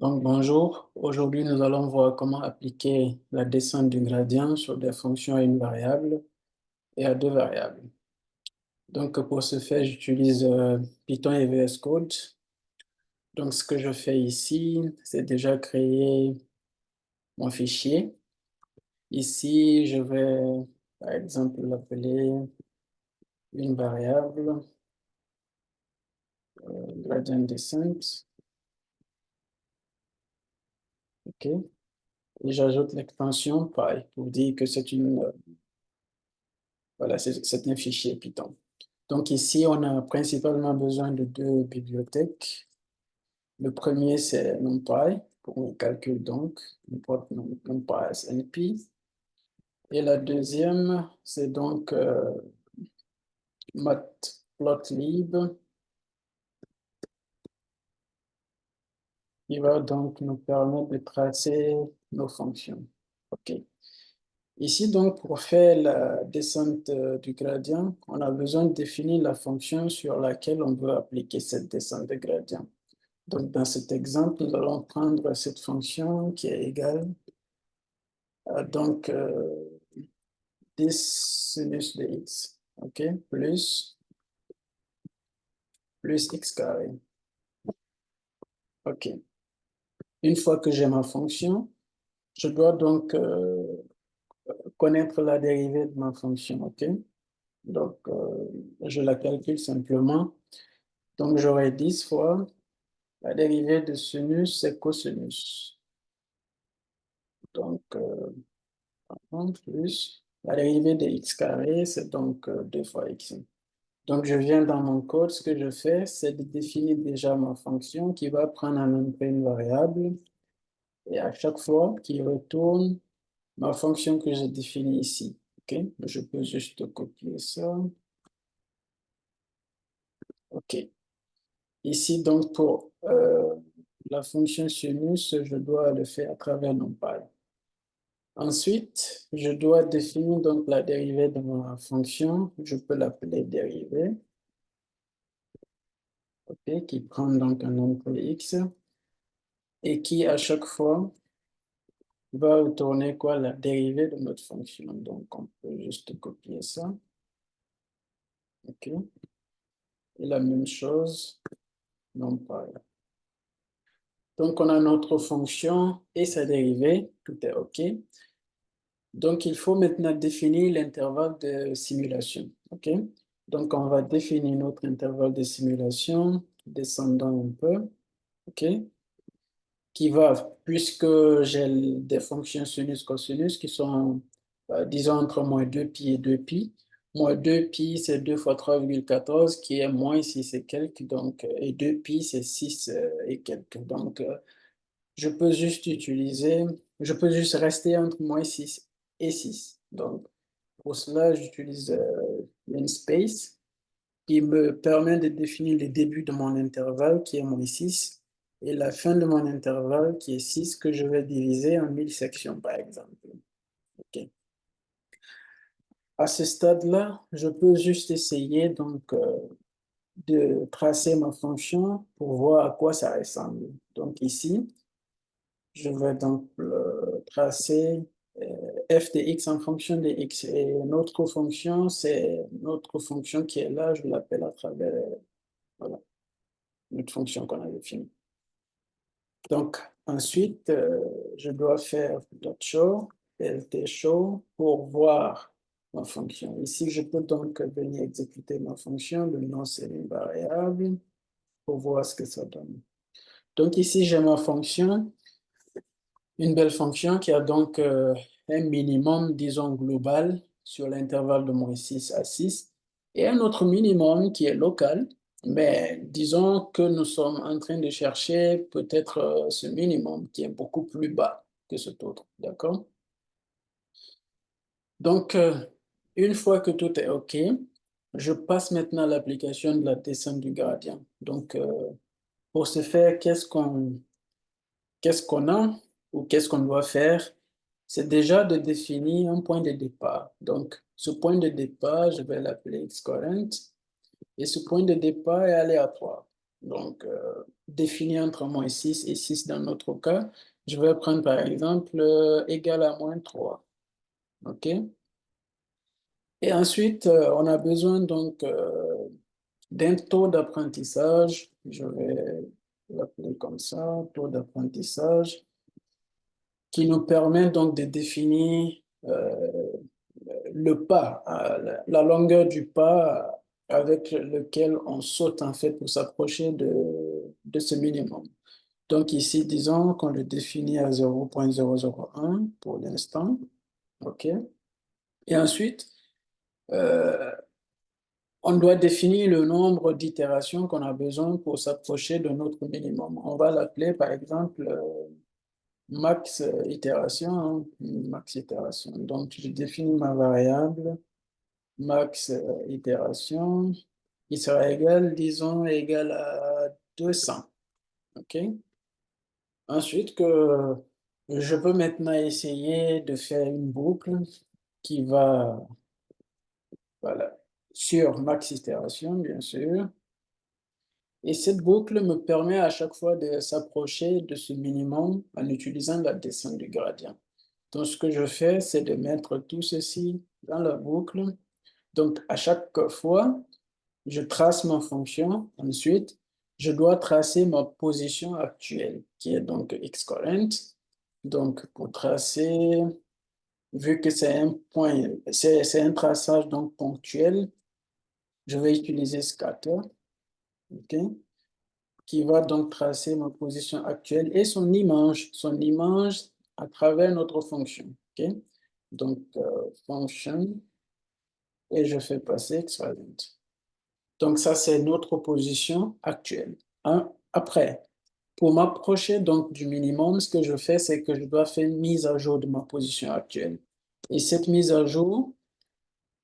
Donc, bonjour. Aujourd'hui, nous allons voir comment appliquer la descente du gradient sur des fonctions à une variable et à deux variables. Donc, pour ce faire, j'utilise Python et VS Code. Donc, ce que je fais ici, c'est déjà créer mon fichier. Ici, je vais, par exemple, l'appeler une variable, gradient descent. OK. Et j'ajoute l'extension py pour dire que c'est voilà, c'est un fichier Python. Donc ici, on a principalement besoin de deux bibliothèques. Le premier, c'est NumPy pour le calcul, donc, NumPy as NP. Et la deuxième, c'est donc Matplotlib, qui va donc nous permettre de tracer nos fonctions. OK. Ici, donc, pour faire la descente du gradient, on a besoin de définir la fonction sur laquelle on veut appliquer cette descente de gradient. Donc, dans cet exemple, nous allons prendre cette fonction qui est égale à donc 10 sinus de x, OK, plus x carré. OK. Une fois que j'ai ma fonction, je dois donc connaître la dérivée de ma fonction, OK? Donc, je la calcule simplement. Donc, j'aurai 10 fois la dérivée de sinus, c'est cosinus. Donc, plus la dérivée de x carré, c'est donc 2 fois x. Donc, je viens dans mon code, ce que je fais, c'est de définir déjà ma fonction qui va prendre en input une variable et à chaque fois qui retourne ma fonction que j'ai définie ici. OK? Je peux juste copier ça. OK. Ici, donc, pour la fonction sinus, je dois le faire à travers NumPy. Ensuite, je dois définir donc la dérivée de ma fonction. Je peux l'appeler dérivée, OK, qui prend donc un input x et qui, à chaque fois, va retourner quoi? La dérivée de notre fonction. Donc, on peut juste copier ça. OK. Et la même chose, non pas. Donc, on a notre fonction et sa dérivée. Tout est OK. Donc, il faut maintenant définir l'intervalle de simulation. OK. Donc, on va définir notre intervalle de simulation, descendant un peu. OK. Qui va, puisque j'ai des fonctions sinus, cosinus qui sont, disons, entre moins 2π et 2π. Moins 2π, c'est 2 fois 3,14, qui est moins 6 et quelques, donc, et 2π, c'est 6 et quelques. Donc, je peux juste utiliser, je peux juste rester entre moins 6 et 6. Donc, pour cela, j'utilise linspace, qui me permet de définir le début de mon intervalle, qui est moins 6, et la fin de mon intervalle, qui est 6, que je vais diviser en 1000 sections, par exemple. OK. À ce stade-là, je peux juste essayer donc, de tracer ma fonction pour voir à quoi ça ressemble. Donc ici, je vais donc tracer f de x en fonction de x. Et notre fonction, c'est notre fonction qui est là, je l'appelle à travers voilà, notre fonction qu'on a définie. Donc, ensuite, je dois faire .show, .show pour voir ma fonction. Ici, je peux donc venir exécuter ma fonction. Le nom, c'est une variable pour voir ce que ça donne. Donc, ici, j'ai ma fonction, une belle fonction qui a donc un minimum, disons, global sur l'intervalle de moins 6 à 6 et un autre minimum qui est local. Mais disons que nous sommes en train de chercher peut-être ce minimum qui est beaucoup plus bas que cet autre, d'accord? Donc, une fois que tout est OK, je passe maintenant à l'application de la descente du gradient. Donc, pour ce faire, qu'est-ce qu'on a ou qu'est-ce qu'on doit faire? C'est déjà de définir un point de départ. Donc, ce point de départ, je vais l'appeler xCurrent, et ce point de départ est aléatoire. Donc, défini entre moins 6 et 6 dans notre cas. Je vais prendre par exemple égal à moins 3. OK? Et ensuite, on a besoin donc d'un taux d'apprentissage. Je vais l'appeler comme ça, taux d'apprentissage, qui nous permet donc de définir le pas, la longueur du pas avec lequel on saute en fait pour s'approcher de ce minimum. Donc ici, disons qu'on le définit à 0,001 pour l'instant. OK? Et ensuite, euh, on doit définir le nombre d'itérations qu'on a besoin pour s'approcher de notre minimum. On va l'appeler par exemple max itération, hein, max itération. Donc je définis ma variable max itération qui sera égal, disons, égal à 200. OK? Ensuite, que je peux maintenant essayer de faire une boucle qui va, voilà, sur max itération, bien sûr. Et cette boucle me permet à chaque fois de s'approcher de ce minimum en utilisant la descente du gradient. Donc, ce que je fais, c'est de mettre tout ceci dans la boucle. Donc, à chaque fois, je trace ma fonction. Ensuite, je dois tracer ma position actuelle, qui est donc xCurrent. Donc, pour tracer, vu que c'est un point, c'est un traçage donc ponctuel, je vais utiliser scatter, OK, qui va donc tracer ma position actuelle et son image à travers notre fonction. OK? Donc, function, et je fais passer xCurrent. Donc, ça, c'est notre position actuelle. Après, pour m'approcher donc du minimum, ce que je fais, c'est que je dois faire une mise à jour de ma position actuelle. Et cette mise à jour,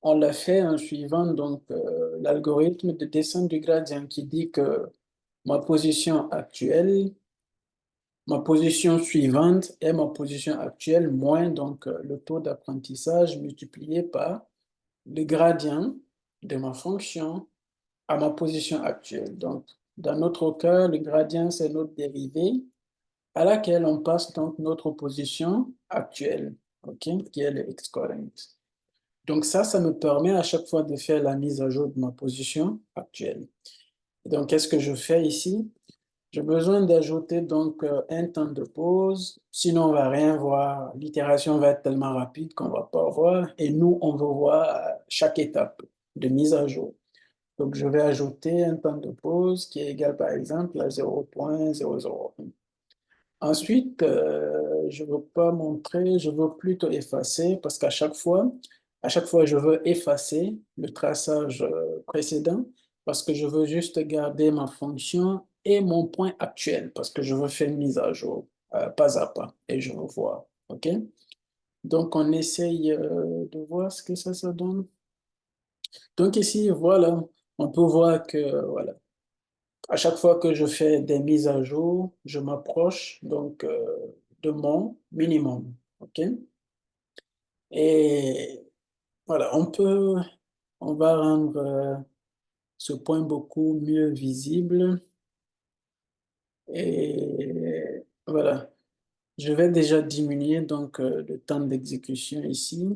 on l'a fait en suivant donc l'algorithme de descente du gradient qui dit que ma position actuelle, ma position suivante est ma position actuelle moins donc le taux d'apprentissage multiplié par le gradient de ma fonction à ma position actuelle. Donc, dans notre cas, le gradient, c'est notre dérivée à laquelle on passe donc notre position actuelle, OK, qui est le xCurrent. Donc ça me permet à chaque fois de faire la mise à jour de ma position actuelle. Donc, qu'est-ce que je fais ici? J'ai besoin d'ajouter donc un temps de pause, sinon on va rien voir. L'itération va être tellement rapide qu'on va pas voir. Et nous, on veut voir chaque étape de mise à jour. Donc, je vais ajouter un temps de pause qui est égal, par exemple, à 0,001. Ensuite, je ne veux pas montrer, je veux plutôt effacer parce à chaque fois, je veux effacer le traçage précédent parce que je veux juste garder ma fonction et mon point actuel parce que je veux faire une mise à jour pas à pas et je veux voir. OK? Donc, on essaye de voir ce que ça donne. Donc, ici, voilà, on peut voir que, voilà, à chaque fois que je fais des mises à jour, je m'approche donc de mon minimum. OK? Et voilà, on va rendre ce point beaucoup mieux visible. Et voilà, je vais déjà diminuer donc le temps d'exécution ici.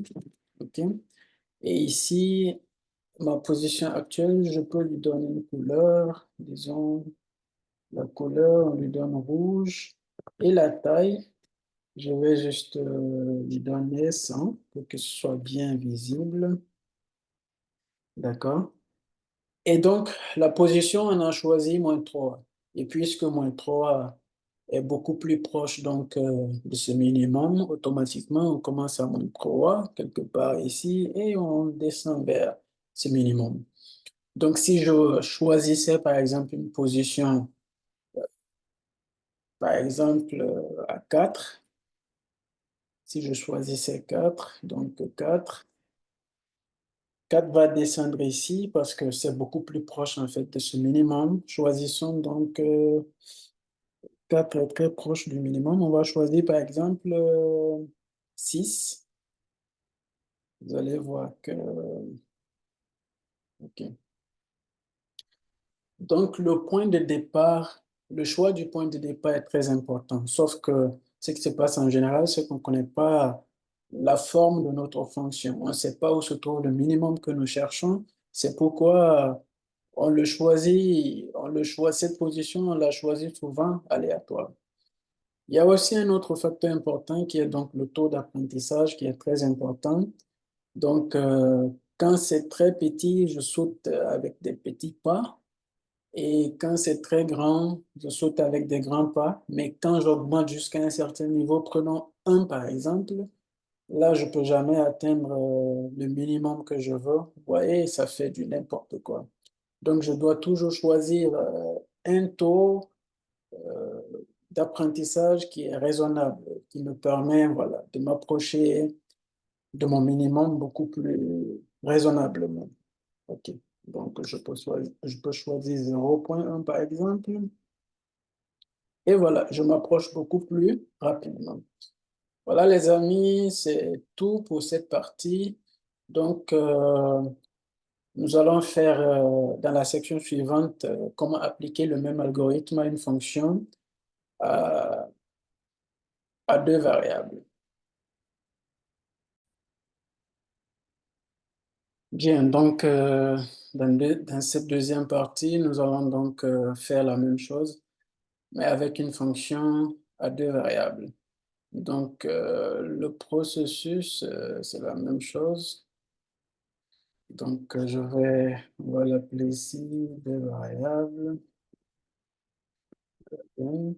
OK? Et ici, ma position actuelle, je peux lui donner une couleur, disons la couleur, on lui donne rouge. Et la taille, je vais juste lui donner 100 pour que ce soit bien visible. D'accord? Et donc, la position, on a choisi -3. Et puisque -3 est beaucoup plus proche donc, de ce minimum, automatiquement, on commence à -3 quelque part ici et on descend vers ce minimum. Donc, si je choisissais par exemple une position, par exemple à 4, si je choisissais 4, donc 4 va descendre ici parce que c'est beaucoup plus proche en fait de ce minimum. Choisissons donc 4 est très proche du minimum. On va choisir par exemple 6. Vous allez voir que... OK. Donc, le point de départ, le choix du point de départ est très important. Sauf que ce qui se passe en général, c'est qu'on ne connaît pas la forme de notre fonction. On ne sait pas où se trouve le minimum que nous cherchons. C'est pourquoi cette position, on l'a choisie souvent aléatoire. Il y a aussi un autre facteur important qui est donc le taux d'apprentissage qui est très important. Donc, quand c'est très petit, je saute avec des petits pas. Et quand c'est très grand, je saute avec des grands pas. Mais quand j'augmente jusqu'à un certain niveau, prenons un par exemple, là, je peux jamais atteindre le minimum que je veux. Vous voyez, ça fait du n'importe quoi. Donc, je dois toujours choisir un taux euh, d'apprentissage qui est raisonnable, qui me permet, voilà, de m'approcher de mon minimum beaucoup plus raisonnablement. OK. Donc, je peux choisir 0,1 par exemple. Et voilà, je m'approche beaucoup plus rapidement. Voilà, les amis, c'est tout pour cette partie. Donc, nous allons faire dans la section suivante comment appliquer le même algorithme à une fonction à, à deux variables. Bien, donc, dans cette deuxième partie, nous allons donc faire la même chose, mais avec une fonction à deux variables. Donc, le processus, c'est la même chose. Donc, on va l'appeler ici deux variables, int,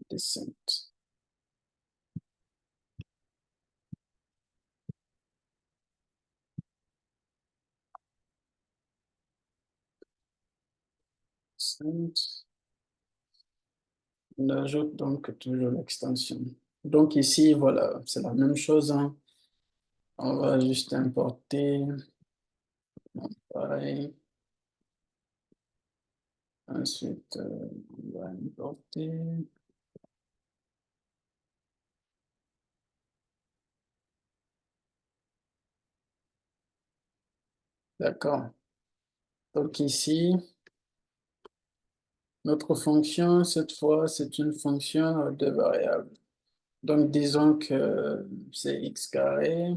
descent. Descent. On ajoute donc toujours l'extension. Donc ici, voilà, c'est la même chose, hein. On va juste importer, pareil. Ensuite, on va importer. D'accord. Donc ici, notre fonction, cette fois, c'est une fonction de variables. Donc disons que c'est x carré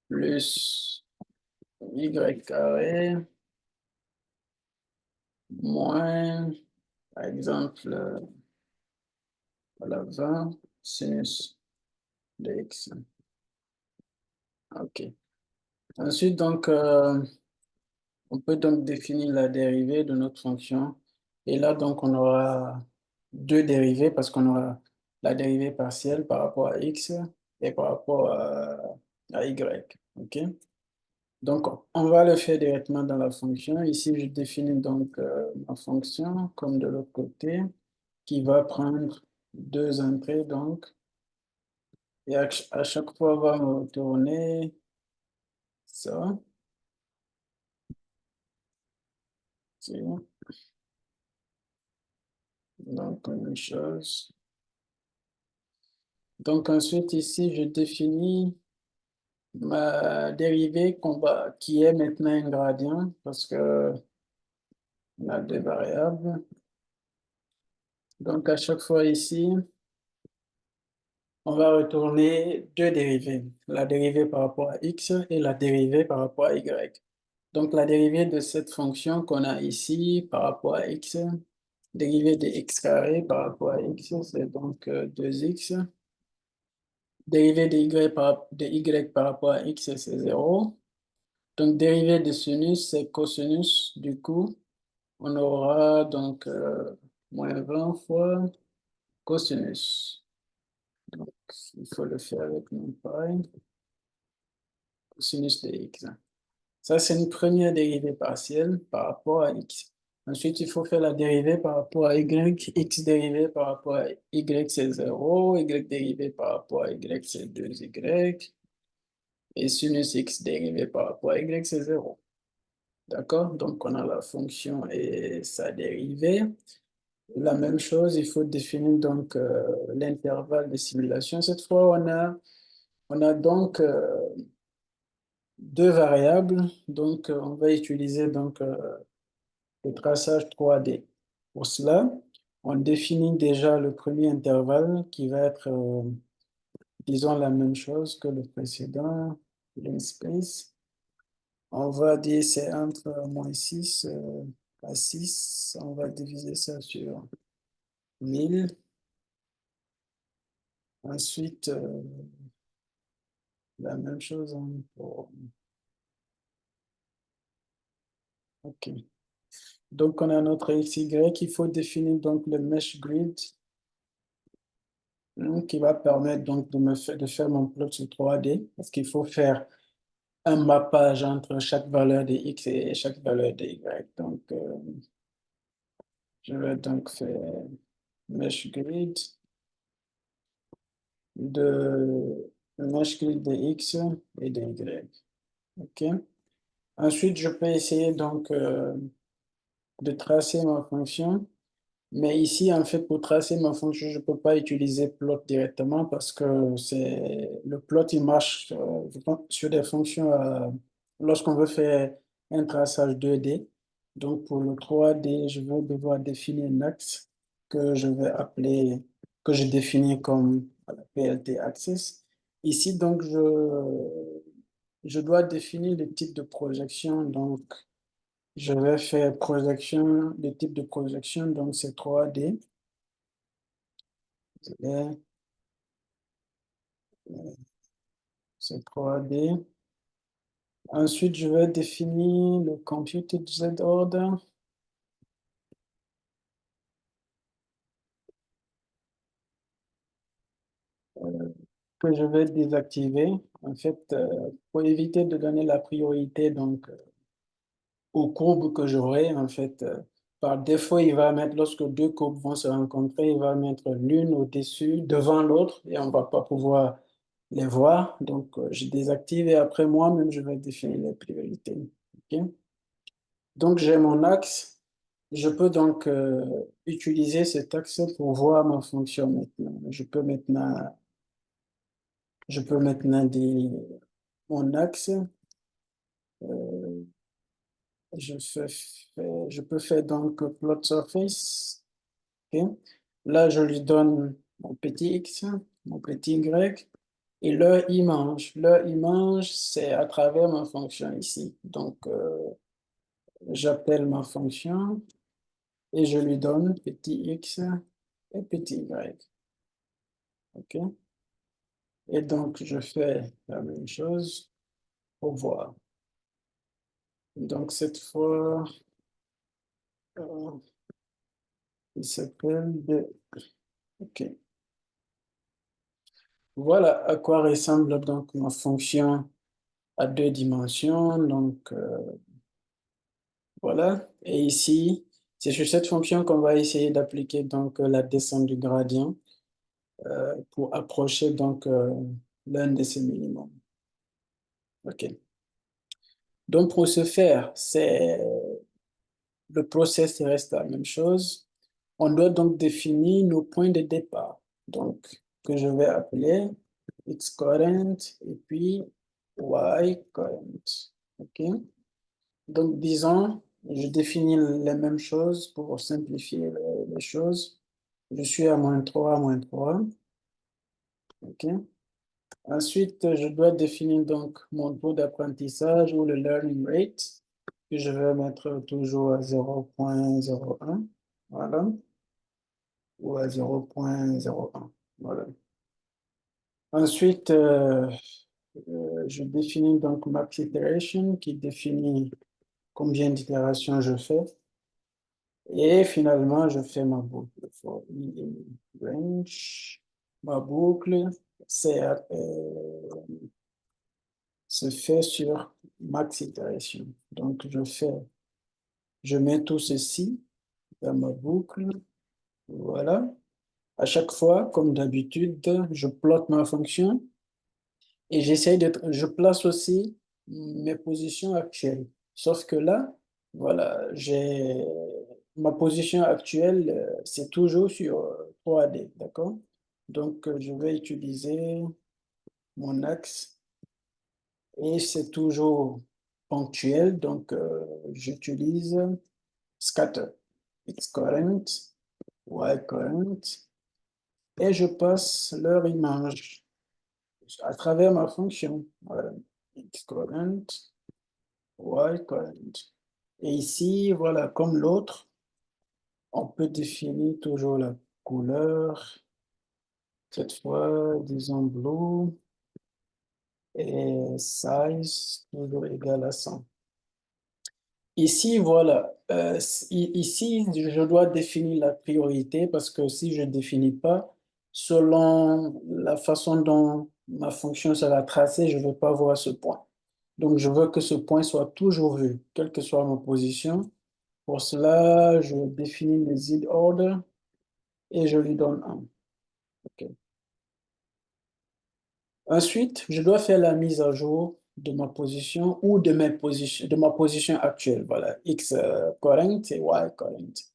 plus y carré moins, par exemple, voilà, 20 sinus de x. OK. Ensuite, donc, on peut donc définir la dérivée de notre fonction. Et là, donc, on aura deux dérivées parce qu'on aura la dérivée partielle par rapport à x et par rapport à y. OK? Donc, on va le faire directement dans la fonction. Ici, je définis donc ma fonction comme de l'autre côté qui va prendre deux entrées, donc, et à chaque fois, on va me retourner ça. C'est donc une chose. Donc, ensuite, ici, je définis ma dérivée qui est maintenant un gradient parce que on a deux variables. Donc, à chaque fois ici, on va retourner deux dérivées, la dérivée par rapport à x et la dérivée par rapport à y. Donc, la dérivée de cette fonction qu'on a ici par rapport à x, dérivée de x carré par rapport à x, c'est donc 2x. Dérivée de y par rapport à x, c'est 0. Donc, dérivée de sinus, c'est cosinus. Du coup, on aura donc moins 20 fois cosinus. Donc, il faut le faire avec NumPy, cosinus de x. Ça, c'est une première dérivée partielle par rapport à x. Ensuite, il faut faire la dérivée par rapport à y. X dérivée par rapport à y, c'est 0. Y dérivée par rapport à y, c'est 2y. Et sinus x dérivé par rapport à y, c'est 0. D'accord? Donc, on a la fonction et sa dérivée. La même chose, il faut définir donc l'intervalle de simulation. Cette fois, on a donc deux variables. Donc, on va utiliser donc, le traçage 3D. Pour cela, on définit déjà le premier intervalle qui va être, disons, la même chose que le précédent, namespace. On va dire c'est entre -6 à 6. On va diviser ça sur 1000. Ensuite, la même chose, hein, OK. Donc, on a notre XY. Il faut définir donc le mesh grid, qui va permettre donc de faire mon plot sur 3D parce qu'il faut faire un mappage entre chaque valeur de X et chaque valeur de Y. Donc, je vais donc faire mesh grid de mesh grid de X et de Y. OK. Ensuite, je peux essayer donc de tracer ma fonction. Mais ici, en fait, pour tracer ma fonction, je ne peux pas utiliser plot directement parce que le plot, il marche sur des fonctions lorsqu'on veut faire un traçage 2D. Donc, pour le 3D, je vais devoir définir un axe que je vais appeler, que je définis comme voilà, PLT axis. Ici, donc, je dois définir le type de projection. Donc, je vais faire projection, le type de projection, donc c'est 3D. Et c'est 3D. Ensuite, je vais définir le computed Z order que je vais désactiver. En fait, pour éviter de donner la priorité donc, aux courbes que j'aurai, en fait, par défaut, il va mettre, lorsque deux courbes vont se rencontrer, il va mettre l'une au-dessus, devant l'autre, et on ne va pas pouvoir les voir. Donc, je désactive et après moi-même, je vais définir les priorités. OK? Donc, j'ai mon axe. Je peux donc utiliser cet axe pour voir ma fonction maintenant. Je peux maintenant dire mon axe. euh, je peux faire donc plot surface. OK. Là, je lui donne mon petit x, mon petit y. Et leur image, c'est à travers ma fonction ici. Donc, j'appelle ma fonction et je lui donne petit x et petit y. OK? Et donc, je fais la même chose pour voir. Donc, cette fois, euh, il s'appelle de... OK. Voilà à quoi ressemble donc ma fonction à deux dimensions. Donc, voilà. Et ici, c'est sur cette fonction qu'on va essayer d'appliquer donc la descente du gradient pour approcher donc l'un de ces minimums. OK. Donc, pour ce faire, le process reste la même chose. On doit donc définir nos points de départ. Donc, que je vais appeler x current et puis y current. OK? Donc, disons, je définis les mêmes choses pour simplifier les choses. Je suis à -3, -3. OK? Ensuite, je dois définir donc mon taux d'apprentissage ou le learning rate, que je vais mettre toujours à 0,01. Voilà. Ou à 0,01. Voilà. Ensuite, je définis donc max iteration qui définit combien d'itérations je fais. Et finalement, je fais ma boucle. For i in range, ma boucle se fait sur max iteration. Donc, je mets tout ceci dans ma boucle. Voilà. À chaque fois, comme d'habitude, je plotte ma fonction. Et je place aussi mes positions actuelles. Sauf que là, voilà, ma position actuelle, c'est toujours sur 3D, d'accord? Donc, je vais utiliser mon axe et c'est toujours ponctuel, donc j'utilise scatter, x current, y current, et je passe leur image à travers ma fonction. Voilà. X current, y current. Et ici, voilà, comme l'autre, on peut définir toujours la couleur. Cette fois, disons blue et size toujours égal à 100. Ici, voilà, ici, je dois définir la priorité parce que si je ne définis pas, selon la façon dont ma fonction sera tracée, je ne veux pas voir ce point. Donc, je veux que ce point soit toujours vu, quelle que soit ma position. Pour cela, je définis le zip order et je lui donne 1. OK. Ensuite, je dois faire la mise à jour de ma position ou de ma position actuelle. Voilà, X current et Y current.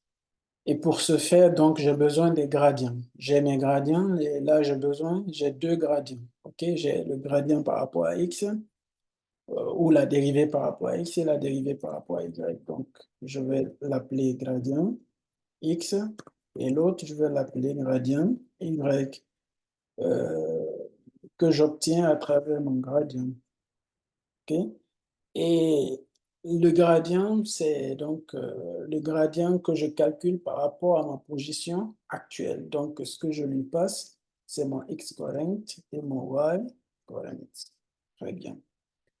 Et pour ce faire, donc, j'ai besoin des gradients. J'ai mes gradients et là, j'ai deux gradients. OK, j'ai le gradient par rapport à X ou la dérivée par rapport à X et la dérivée par rapport à Y. Donc, je vais l'appeler gradient X et l'autre, je vais l'appeler gradient Y. euh, que j'obtiens à travers mon gradient. OK? Et le gradient, c'est donc le gradient que je calcule par rapport à ma position actuelle. Donc, ce que je lui passe, c'est mon x current et mon y current. Très bien.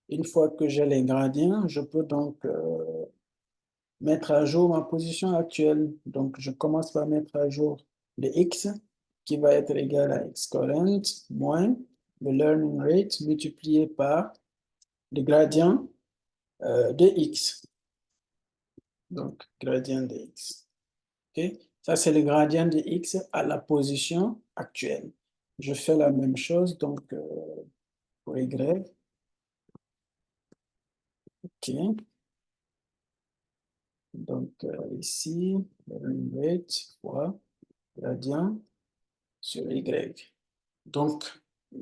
Une fois que j'ai les gradients, je peux donc mettre à jour ma position actuelle. Donc, je commence par mettre à jour le x qui va être égal à x current moins le learning rate multiplié par le gradient de x. Donc, gradient de x. OK? Ça, c'est le gradient de x à la position actuelle. Je fais la même chose donc pour y. OK. Donc, ici, learning rate fois gradient sur y. Donc,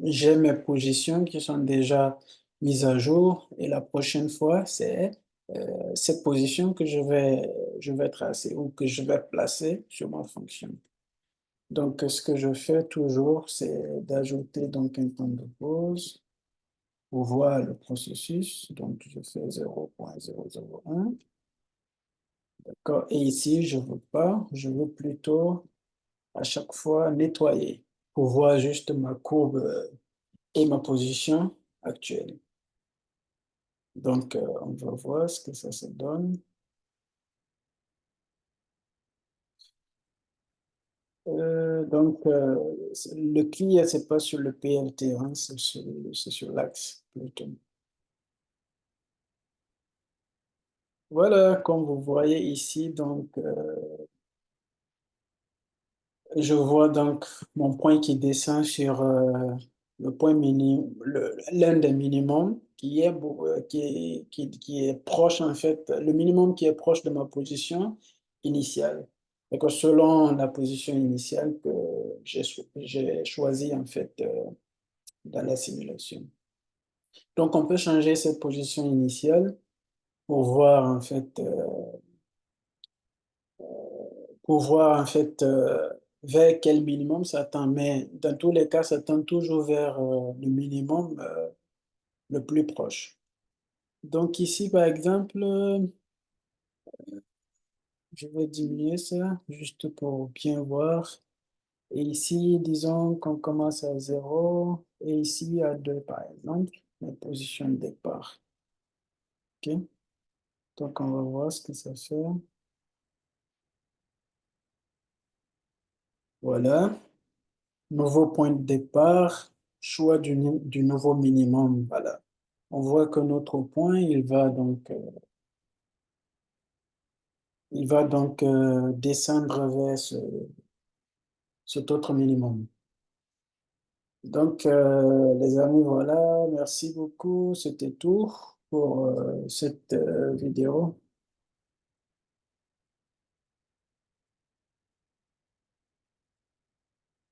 j'ai mes positions qui sont déjà mises à jour et la prochaine fois, c'est cette position que je vais tracer ou que je vais placer sur ma fonction. Donc, ce que je fais toujours, c'est d'ajouter donc un temps de pause pour voir le processus. Donc, je fais 0,001. D'accord. Et ici, je veux pas, je veux plutôt à chaque fois nettoyer pour voir juste ma courbe et ma position actuelle. Donc, on va voir ce que ça se donne. Le CLI, c'est pas sur le PLT, hein, c'est sur l'axe plutôt. Voilà, comme vous voyez ici, donc, je vois donc mon point qui descend sur le point minimum, l'un des minimums qui est proche, en fait, le minimum qui est proche de ma position initiale. Et que selon la position initiale que j'ai choisie, en fait, dans la simulation. Donc, on peut changer cette position initiale pour voir, en fait, vers quel minimum ça tend. Mais dans tous les cas, ça tend toujours vers le minimum le plus proche. Donc ici, par exemple, je vais diminuer ça juste pour bien voir. Et ici, disons qu'on commence à 0 et ici à 2 par exemple, la position de départ. OK? Donc on va voir ce que ça fait. Voilà. Nouveau point de départ, choix du nouveau minimum. Voilà. On voit que notre point, il va donc descendre vers cet autre minimum. Donc, les amis, voilà, merci beaucoup. C'était tout pour cette vidéo.